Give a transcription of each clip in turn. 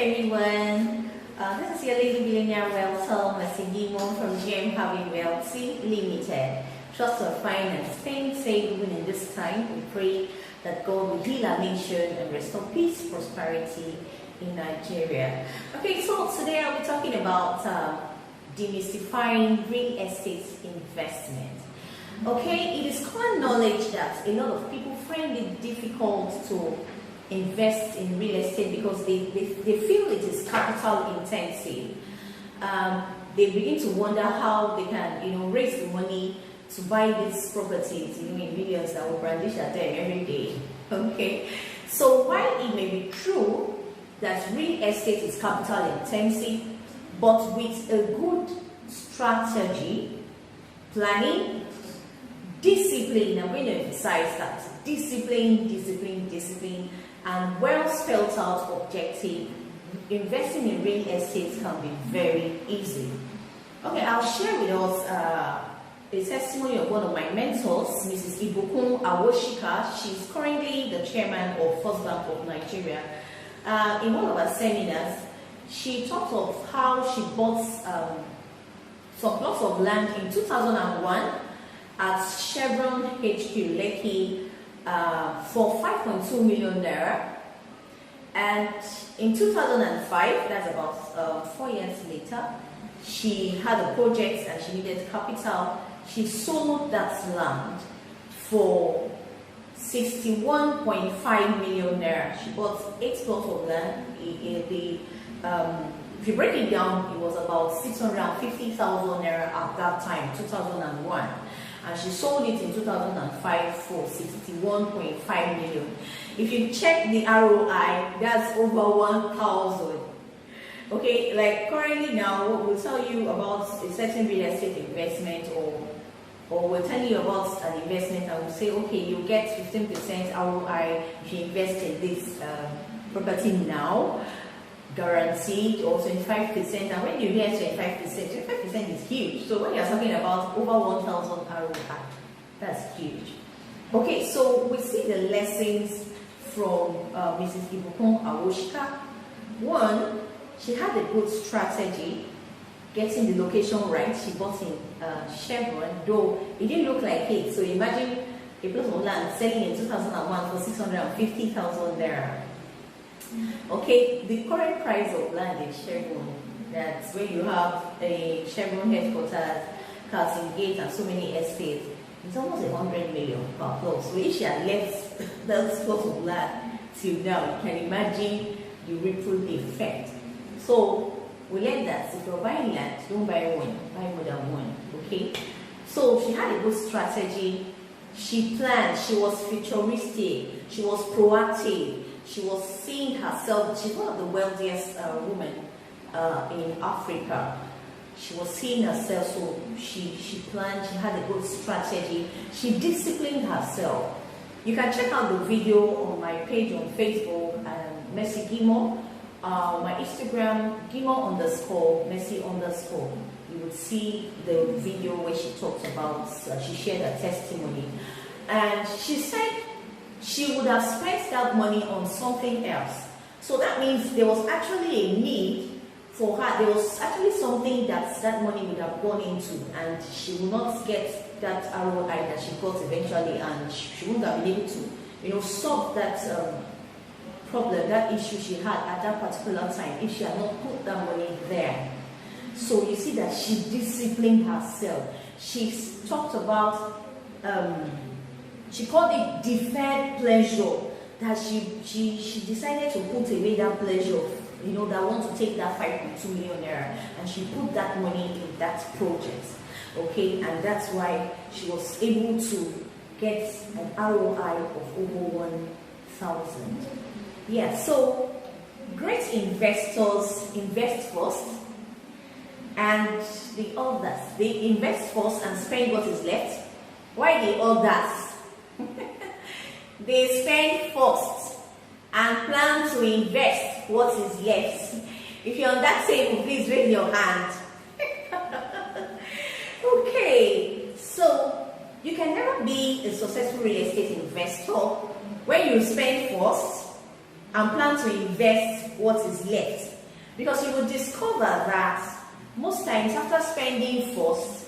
everyone. This is your Lady Billionaire Realtor, Masigimo from GM Harvey Realty Limited. Trust of finance, staying safe even in this time. We pray that God will heal our nation and restore peace, prosperity in Nigeria. Okay, so today I'll be talking about demystifying real estate investment. Okay, it is common knowledge that a lot of people find it difficult to invest in real estate because they feel it is capital intensive. They begin to wonder how they can raise the money to buy these properties in millions that will brandish at them every day. Okay, so while it may be true that real estate is capital intensive, but with a good strategy, planning, discipline, I'm going to emphasize that discipline, and well spelled out objective, investing in real estate can be very easy. Okay, I'll share with us a testimony of one of my mentors, Mrs. Ibukun Awoshika. She's currently the chairman of First Bank of Nigeria. In one of our seminars, she talked of how she bought some plots of land in 2001 at Chevron HQ Lekki for 5.2 million naira, and in 2005, that's about 4 years later, she had a project and she needed capital. She sold that land for 61.5 million naira. She bought 8 plots of land. If you break it down, it was about 650,000 naira at that time, 2001. And she sold it in 2005 for 61.5 million. If you check the ROI, that's over 1,000. Okay, like currently now, what we'll tell you about a certain real estate investment, or we'll tell you about an investment and we'll say, okay, you get 15% ROI if you invest in this property now, guaranteed, or 25%. And when you hear 25% is huge. So when you're talking about over 1,000 ROI, that's huge. Okay, so we see the lessons from Mrs. Ibukun Awoshika. One, she had a good strategy, getting the location right. She bought in Chevron, though it didn't look like it. So imagine a plot of land selling in 2001 for 650,000 naira. Okay, the current price of land in Chevron, that's where you have a Chevron headquarters, Carlton Gate, and so many estates, it's almost 100 million per plot. So if she had left that plot of land till now, you can imagine the ripple effect. So we learned that if you're buying land, don't buy one, buy more than one. Okay, so she had a good strategy. She planned. She was futuristic. She was proactive. She was seeing herself. She's one of the wealthiest women in Africa. She was seeing herself, so she planned. She had a good strategy. She disciplined herself. You can check out the video on my page on Facebook, Messi Gimo. My Instagram, Gimo_Messi_. You would see the video where she talked about, she shared her testimony. And she said she would have spent that money on something else. So that means there was actually a need for her. There was actually something that money would have gone into, and she would not get that ROI that she got eventually, and she wouldn't have been able to, solve that problem, that issue she had at that particular time if she had not put that money there. So you see that she disciplined herself. She talked about, she called it deferred pleasure, that she decided to put away that pleasure, that want to take that 5.2 million naira, and she put that money in that project. Okay, and that's why she was able to get an ROI of over 1,000. Yeah, so great investors invest first, and the others, they invest first and spend what is left. Why the others? They spend first and plan to invest what is left. If you're on that table, please raise your hand. Okay, so you can never be a successful real estate investor when you spend first and plan to invest what is left. Because you will discover that most times after spending first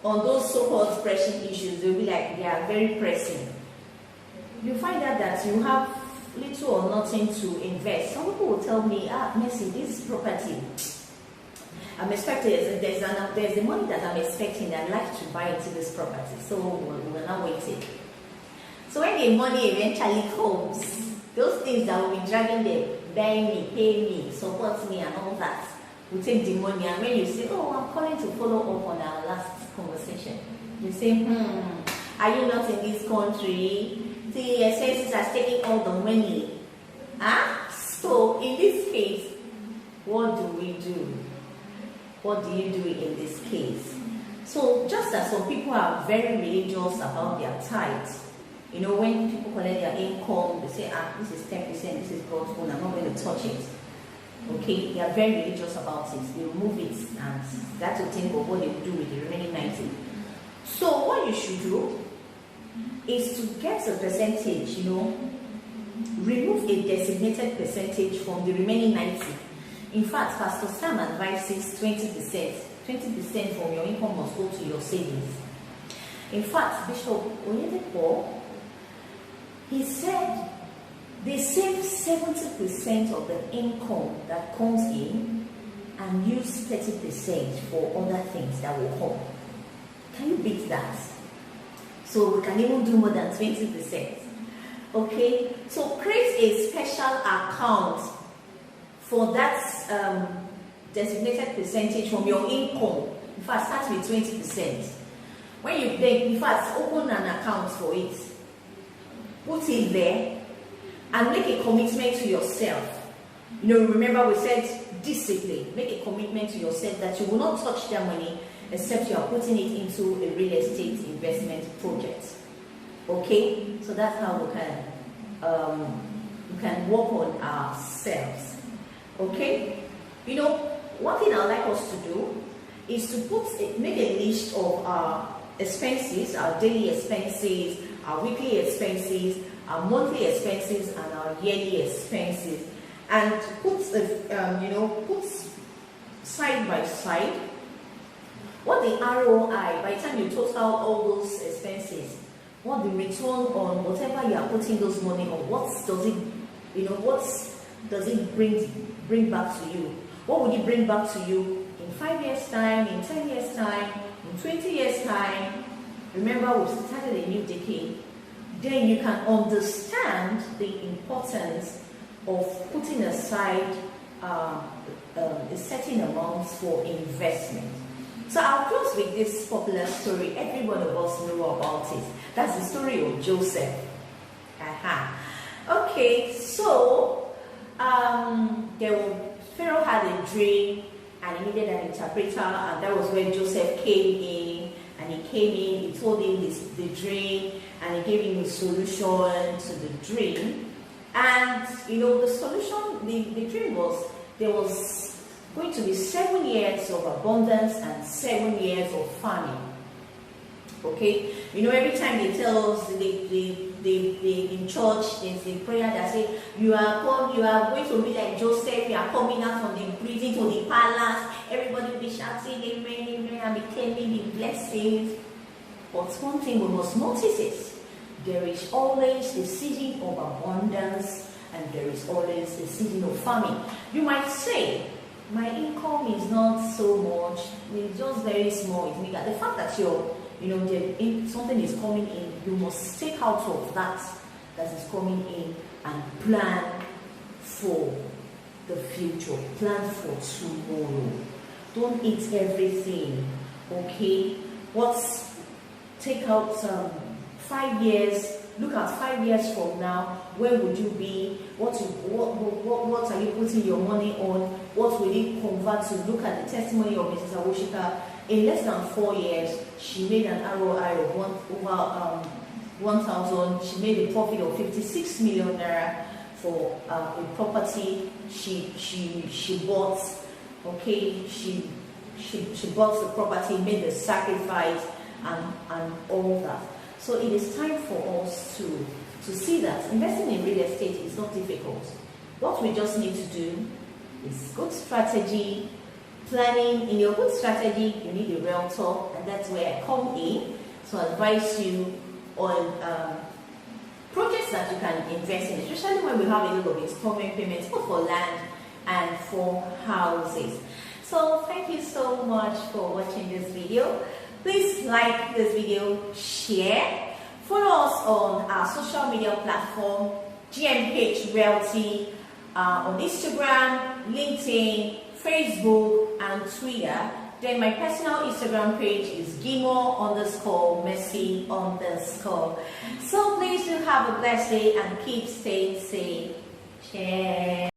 on those so-called pressing issues, they'll be like, they are very pressing. You find out that you have little or nothing to invest. Some people will tell me, Mercy, this property, I'm expecting, there's the money that I'm expecting, I'd like to buy into this property. So we're not waiting. So when the money eventually comes, those things that will be dragging them, buy me, pay me, support me and all that, will take the money. And when you say, oh, I'm calling to follow up on our last conversation, you say, are you not in this country? The expenses are taking all the money. So in this case, what do we do? What do you do in this case? So just as some people are very religious about their tithes, you know, when people collect their income, they say, this is 10%, this is God's own, I'm not going to touch it. Okay, they are very religious about it. They remove it, and that's the thing of what they will do with the remaining 90. So what you should do is to get a percentage, you know, remove a designated percentage from the remaining 90. In fact, Pastor Sam advises 20%. 20% from your income must go to your savings. In fact, Bishop Oyedepo, he said they save 70% of the income that comes in and use 30% for other things that will come. Can you beat that? So we can even do more than 20%. Okay, so create a special account for that designated percentage from your income. In fact, start with 20%. When you pay, in fact, open an account for it. Put it there and make a commitment to yourself. You know, remember we said discipline. Make a commitment to yourself that you will not touch that money except you are putting it into a real estate investment project. Okay, so that's how we can work on ourselves. Okay, you know, one thing I'd like us to do is to make a list of our expenses, our daily expenses, our weekly expenses, our monthly expenses, and our yearly expenses, and put side by side what the ROI, by the time you total all those expenses, what the return on whatever you are putting those money on, what does it bring back to you? What would it bring back to you in 5 years time, in 10 years time, in 20 years time? Remember, we've started a new decade. Then you can understand the importance of putting aside a certain amount for investment. So I'll close with this popular story. Every one of us know about it. That's the story of Joseph. Okay, so Pharaoh had a dream and he needed an interpreter, and that was when Joseph came in. And he came in, he told him the dream, and he gave him a solution to the dream. And you know, the solution, the dream was there was going to be 7 years of abundance and 7 years of famine. Okay, you know, every time they tell us they in church, there's a prayer that says you are going to be like Joseph, you are coming out from the prison to the palace, everybody will be shouting amen, and be claiming the blessings. But one thing we must notice is there is always a season of abundance and there is always a season of famine. You might say, my income is not so much, it's just very small. The fact that something is coming in, you must take out of that is coming in and plan for the future, plan for tomorrow. Don't eat everything, okay? Take out 5 years. Look at 5 years from now. Where would you be? What are you putting your money on? What will it convert to? Look at the testimony of Mrs. Awoshika. In less than 4 years, she made an ROI of over 1,000. She made a profit of 56 million naira for a property she bought. Okay, she bought the property, made the sacrifice, and all that. So it is time for us to see that investing in real estate is not difficult. What we just need to do It's good strategy. Planning, in your good strategy, you need a realtor, and that's where I come in to advise you on projects that you can invest in, especially when we have a lot of installment payments, both for land and for houses. So thank you so much for watching this video. Please like this video, share, follow us on our social media platform, GMH Realty, on Instagram, LinkedIn, Facebook, and Twitter. Then my personal Instagram page is Gimo_Mercy_. So please do have a blessed day and keep staying safe. Cheers.